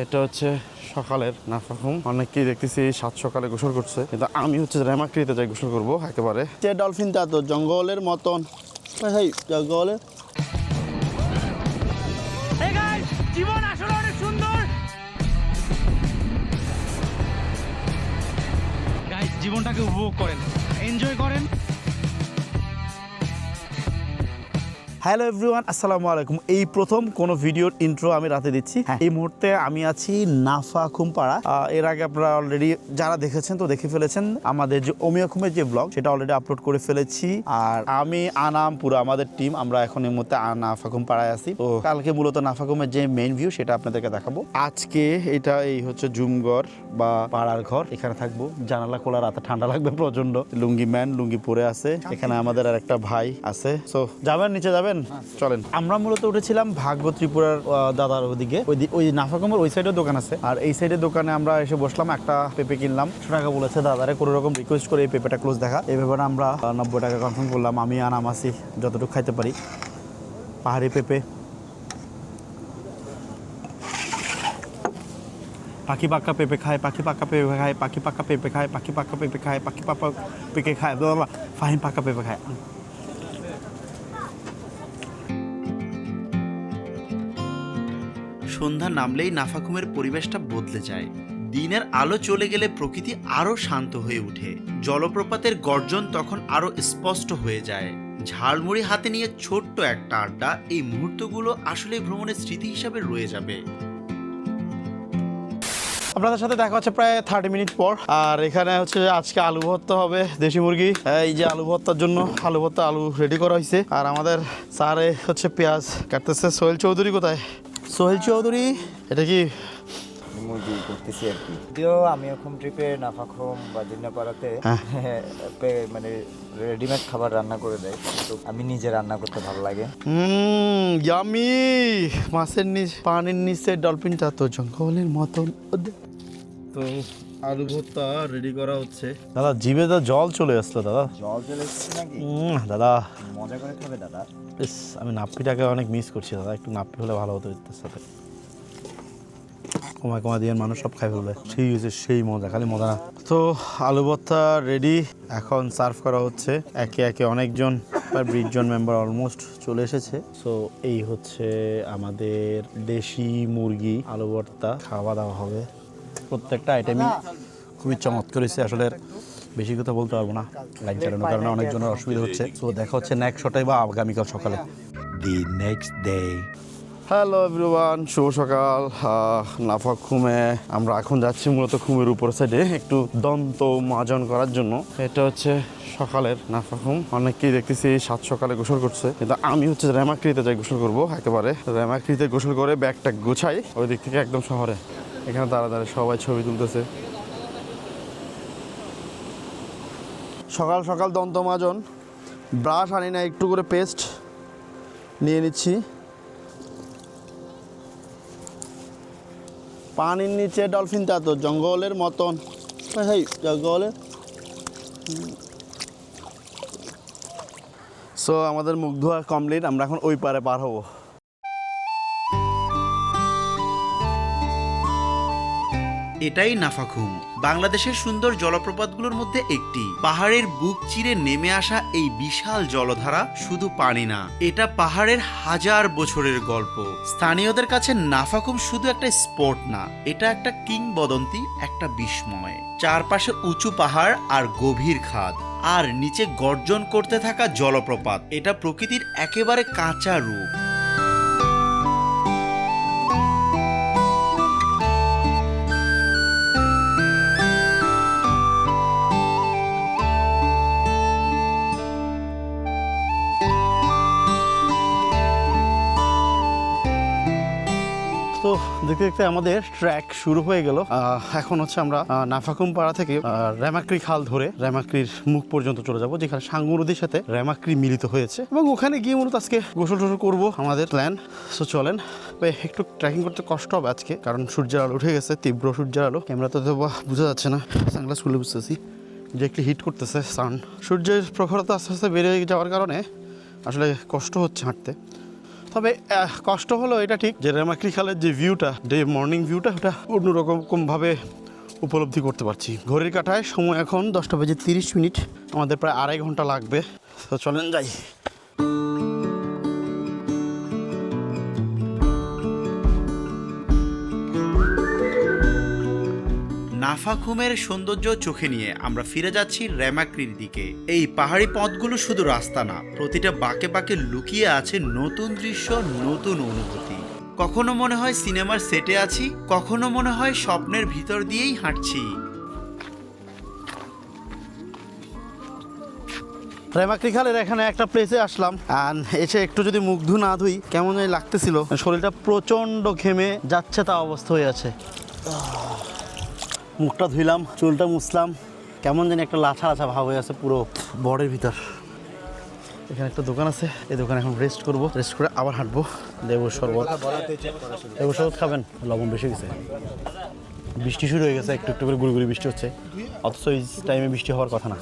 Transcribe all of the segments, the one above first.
এটা হচ্ছে সকালের নাফাখুম। অনেককেই দেখতেছি সাত সকালে গোসল করছে, কিন্তু আমি হচ্ছে রেমাক্রিতে যাই গোসল করবো একেবারে। যে ডলফিনটা তো জঙ্গলের মতন, জঙ্গলে জীবন আসলে অনেক সুন্দর। গাইস, জীবনটাকে উপভোগ করেন, এনজয় করেন। হ্যালো এভরিওয়ান, আসসালামু আলাইকুম। এই প্রথম কোনো ভিডিওর ইন্ট্রো আমি রাতে দিচ্ছি। এই মুহূর্তে আমি আছি নাফাখুম পাড়া। এর আগে আপনারা অলরেডি যারা দেখেছেন তো দেখে ফেলেছেন, আমাদের যে ওমিয়াখুমের যে ব্লগ সেটা অলরেডি আপলোড করে ফেলেছি। আর আমি আনাম পুরো আমাদের টিম আমরা এখন এই মুহূর্তে নাফাখুম পাড়ায় আছি। তো কালকে মূলত নাফাখুমের যে মেইন ভিউ সেটা আপনাদেরকে দেখাবো। আজকে এটা এই হচ্ছে জুমঘর বা পাড়ার ঘর, এখানে থাকবো। জানালা খোলা, রাতে ঠান্ডা লাগবে প্রচন্ড। লুঙ্গি ম্যান লুঙ্গি পরে আছে। এখানে আমাদের আর একটা ভাই আছে। সো যাবেন, নিচে যাবেন, চলেন। আমরা মূলত উঠেছিলাম ভাগ্য ত্রিপুরার দাদার ওদিকে, ওই নাফাখুমের ওই সাইডের দোকান আছে। আর এই সাইডের দোকানে আমরা এসে বসলাম, একটা পেঁপে কিনলাম। 100 টাকা বলেছে দাদারে, কোনো রকম রিকোয়েস্ট করে এই পেঁপেটা ক্লোজ দেখা। এই ব্যাপারে আমরা 90 টাকা কনফার্ম করলাম। আমি আনাম আসি যতটুকু খাইতে পারি। পাহাড়ি পেঁপে, পাখি পাক্কা পেঁপে খায়, পাখি পাক্কা পেঁপে খায়, পাখি পাক্কা পেঁপে খায়, পাখি পাক্কা পেঁপে খায়, পাখি পাক্কা পেঁপে খায়, বাবা ফাহিম পাক্কা পেঁপে খায়। সন্ধ্যা নামলেই নাফাখুমের পরিবেশটা বদলে যায়। দিনের আলো চলে গেলে প্রকৃতি আরো শান্ত হয়ে ওঠে। জলপ্রপাতের গর্জন তখন আরো স্পষ্ট হয়ে যায়। ঝালমুড়ি হাতে নিয়ে ছোট্ট একটা আড্ডা, এই মুহূর্তগুলো আসলে ভ্রমণের স্মৃতি হিসাবে রয়ে যাবে। আপনাদের সাথে দেখা হচ্ছে প্রায় 30 মিনিট পর। আর এখানে হচ্ছে আজকে আলু ভর্তা হবে, দেশি মুরগি। এই যে আলু ভর্তার জন্য আলু ভর্তা আলু রেডি করা হয়েছে। আর আমাদের স্যারে হচ্ছে পেঁয়াজ কাটতেছে। সোহেল চৌধুরী কোথায়? সোহেল চৌধুরী, এটা কি মুরগি করতেছি আর কি। যদিও আমি এখন ট্রিপে নাফাখুম বা জিন্নাপাড়াতে মানে রেডিমেড খাবার রান্না করে দেয়, কিন্তু আমি নিজে রান্না করতে ভালো লাগে। ইয়ামি। মাছের নিচ, পানির নিচে ডলফিনটা তো জঙ্গলের মতন। তো আলু ভর্তা রেডি করা হচ্ছে। দাদা জিভে তো জল চলে আসলো দাদা। জল চলে এসেছে নাকি? দাদা মজা করে খাবে দাদা। বেশ, আমি নাপ্পিটাকে অনেক মিস করছি দাদা। একটু নাপ্পি হলে ভালো হতো এর সাথে। কমা দিয়ে মানুষ সব খাই ফেলবে। সেই হয়েছে, সেই মজা, খালি মজা না। তো আলু ভর্তা রেডি, এখন সার্ভ করা হচ্ছে। একে একে অনেকজন, প্রায় 20 জন মেম্বার অলমোস্ট চলে এসেছে। সো এই হচ্ছে আমাদের দেশি মুরগি আলু ভর্তা, খাওয়া দাওয়া হবে। প্রত্যেকটা আইটেমই খুবই চমৎকার হয়েছে। আসলে বেশি কথা বলতে পারবো না লাইন চালানোর কারণে, অনেকজনের অসুবিধা হচ্ছে। সো দেখা হচ্ছে নেক্সট শটাই বা আগামীকাল সকালে। The next day. Hello everyone, শুভ সকাল। নাফাখুমে আমরা এখন যাচ্ছি মূলত খুমের উপর সাইডে একটু দন্ত মাজন করার জন্য। এটা হচ্ছে সকালের নাফাখুম। অনেককেই দেখতেছি সাত সকালে গোসল করছে, কিন্তু আমি হচ্ছে রেমাক্রিতে যাই গোসল করবো একেবারে। রেমাক্রিতে গোসল করে ব্যাগটা গোছাই ওই দিক থেকে একদম শহরে। এখানে দাঁড়া সবাই ছবি তুলতেছে। সকাল সকাল দন্ত মাজন, ব্রাশ আনি না, একটু করে পেস্ট নিয়ে নিচ্ছি। পানির নিচে ডলফিনটা তো জঙ্গলের মতন, জঙ্গলে। সো আমাদের মুখ ধোয়া কমপ্লিট, আমরা এখন ওই পারে পার হবো। এটাই নাফাখুম, বাংলাদেশের সুন্দর জলপ্রপাতগুলোর মধ্যে একটি। পাহাড়ের বুক চিরে নেমে আসা এই বিশাল জলধারা শুধু পানি না, এটা পাহাড়ের হাজার বছরের গল্প। স্থানীয়দের কাছে নাফাখুম শুধু একটা স্পট না, এটা একটা কিংবদন্তি, একটা বিস্ময়। চারপাশে উঁচু পাহাড় আর গভীর খাদ, আর নিচে গর্জন করতে থাকা জলপ্রপাত। এটা প্রকৃতির একেবারে কাঁচা রূপ। তো দেখতে দেখতে আমাদের ট্র্যাক শুরু হয়ে গেল। এখন হচ্ছে আমরা নাফাখুম পাড়া থেকে রেমাক্রি খাল ধরে রেমাক্রির মুখ পর্যন্ত চলে যাব, যেখানে সাঙ্গু নদীর সাথে রেমাক্রি মিলিত হয়েছে, এবং ওখানে গিয়ে মূলত আজকে গোসল টোসল করবো আমাদের প্ল্যান। সো চলেন। একটু ট্রেকিং করতে কষ্ট হবে আজকে, কারণ সূর্যের আলো উঠে গেছে, তীব্র সূর্যের আলো। ক্যামেরাতে তো বোঝা যাচ্ছে না, সানগ্লাস খুলে বুঝতেছি যে একটু হিট করতেছে সান। সূর্যের প্রখরতা আস্তে আস্তে বেড়ে যাওয়ার কারণে আসলে কষ্ট হচ্ছে হাঁটতে। তবে কষ্ট হলো এটা ঠিক যে রেমাক্রি খালের যে ভিউটা, যে মর্নিং ভিউটা, ওটা অন্যরকমভাবে উপলব্ধি করতে পারছি। ঘড়ির কাঁটায় সময় এখন 10:30, আমাদের প্রায় 2.5 ঘন্টা লাগবে। তো চলেন যাই। নাফাখুমের সৌন্দর্য চোখে নিয়ে আমরা ফিরে যাচ্ছি রেমাক্রির দিকে। এই পাহাড়ি পথগুলো শুধু রাস্তা না, প্রতিটা বাঁকে বাঁকে লুকিয়ে আছে নতুন দৃশ্য, নতুন অনুভূতি। কখনো মনে হয় সিনেমার সেটে আছি, কখনো মনে হয় স্বপ্নের ভিতর দিয়েই হাঁটছি। রেমাক্রি খালের এখানে একটা প্লেসে আসলাম, আর এসে একটু যদি মুখ ধু না ধুই কেমন জানি লাগতেছিল। শরীরটা প্রচণ্ড ঘেমে যাচ্ছে, তা অবস্থা হয়ে আছে। মুখটা ধুইলাম, চুলটা মুছলাম, কেমন জানি একটা লাছা লাছা ভাব হয়ে আছে পুরো বডির ভিতর। এখানে একটা দোকান আছে, এই দোকানে এখন রেস্ট করবো, রেস্ট করে আবার হাঁটবো। লেবুর শরবত, লেবুর শরবত খাবেন? লবণ বেশি গেছে। বৃষ্টি শুরু হয়ে গেছে, একটু একটু করে গুড়ি গুড়ি বৃষ্টি হচ্ছে, অথচ এই টাইমে বৃষ্টি হওয়ার কথা না।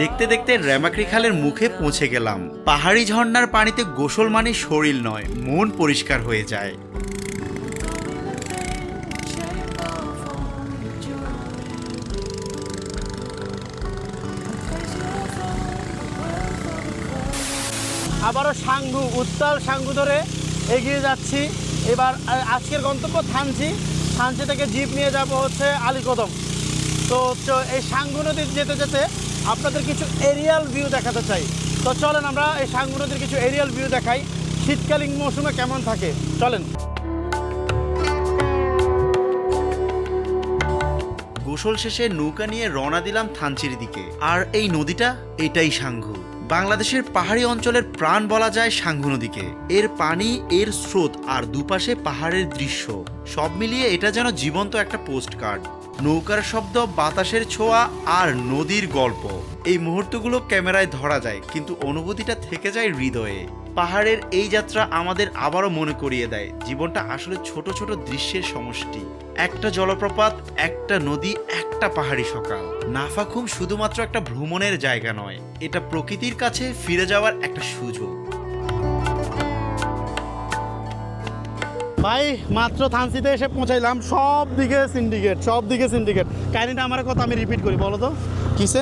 দেখতে দেখতে রেমাক্রি খালের মুখে পৌঁছে গেলাম। পাহাড়ি ঝর্ণার পানিতে গোসল মানে শরীর নয়, মন পরিষ্কার হয়ে যায়। আবারও সাঙ্গু, উত্তাল সাঙ্গু ধরে এগিয়ে যাচ্ছি। এবার আজকের গন্তব্য থানচি। থানচি থেকে জিপ নিয়ে যাব হচ্ছে আলীকদম। তো এই সাঙ্গু নদীর যেতে যেতে আপনাদের কিছু এরিয়াল ভিউ দেখাতে চাই। তো চলেন আমরা এই সাঙ্গু নদীর কিছু এরিয়াল ভিউ দেখাই, শীতকালীন মৌসুমে কেমন থাকে। চলেন। গোসল শেষে নৌকা নিয়ে রওনা দিলাম থানচির দিকে। আর এই নদীটা, এটাই সাঙ্গু। বাংলাদেশের পাহাড়ি অঞ্চলের প্রাণ বলা যায় সাঙ্গু নদীকে। এর পানি, এর স্রোত আর দুপাশে পাহাড়ের দৃশ্য, সব মিলিয়ে এটা যেন জীবন্ত একটা পোস্ট কার্ড। নৌকার শব্দ, বাতাসের ছোঁয়া আর নদীর গল্প, এই মুহূর্তগুলো ক্যামেরায় ধরা যায়, কিন্তু অনুভূতিটা থেকে যায় হৃদয়ে। পাহাড়ের এই যাত্রা আমাদের আবারও মনে করিয়ে দেয় জীবনটা আসলে ছোট ছোট দৃশ্যের সমষ্টি। একটা জলপ্রপাত, একটা নদী, একটা পাহাড়ি সকাল। নাফাখুম শুধুমাত্র একটা ভ্রমণের জায়গা নয়, এটা প্রকৃতির কাছে ফিরে যাওয়ার একটা সুযোগ। ভাই মাত্র থানচিতে এসে পৌঁছাইলাম, সব দিকে সিন্ডিকেট, সব দিকে সিন্ডিকেট। কাহিনিটা আমার কথা আমি রিপিট করি, বলো তো কিসে?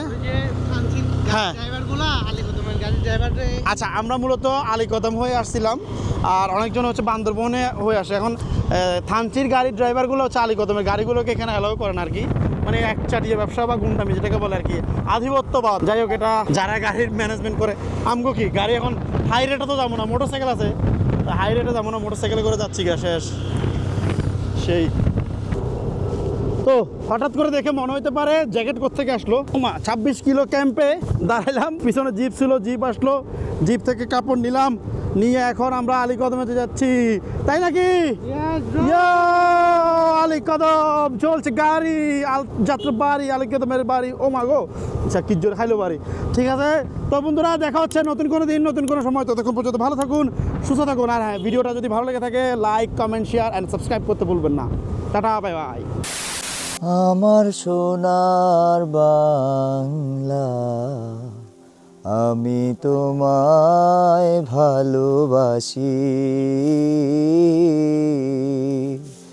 হ্যাঁ, আচ্ছা, আমরা মূলত আলীকদম হয়ে আসছিলাম, আর অনেকজন হচ্ছে বান্দরবনে হয়ে আসে। এখন থানচির গাড়ির ড্রাইভারগুলো হচ্ছে আলীকদমের গাড়িগুলোকে এখানে অ্যালাউ করেন আর কি, মানে একচাটিয়া ব্যবসা বা গুন্ডামি যেটাকে বলে আর কি, আধিপত্যবাদ। যাই হোক, এটা যারা গাড়ির ম্যানেজমেন্ট করে, আমগো কি গাড়ি এখন হাই রেটে তো যাবো না, মোটরসাইকেল আছে, হাই রেটে যাবো না, মোটরসাইকেলে করে যাচ্ছি গা শেষ সেই। তো হঠাৎ করে দেখে মনে হতে পারে জ্যাকেট কোত্থেকে আসলো। 26 কিলো ক্যাম্পে দাঁড়াইলাম, পিছনে জিপ ছিল, জিপ আসলো, জিপ থেকে কাপড় নিলাম, নিয়ে এখন আমরা আলীকদমেতে যাচ্ছি, তাই নাকি? আলীকদম চলছে গাড়ি, যাত্রা বাড়ি, আলীকদমের বাড়ি। ও মা গো, আচ্ছা কি জোর খাইলো বাড়ি। ঠিক আছে, তো বন্ধুরা দেখা হচ্ছে নতুন কোনো দিন, নতুন কোনো সময়। ততক্ষণ পর্যন্ত ভালো থাকুন, সুস্থ থাকুন। আর হ্যাঁ, ভিডিওটা যদি ভালো লেগে থাকে like, comment, share and subscribe করতে ভুলবেন না। Tata, bye bye. আমার সোনার বাংলা, আমি তোমায় ভালোবাসি।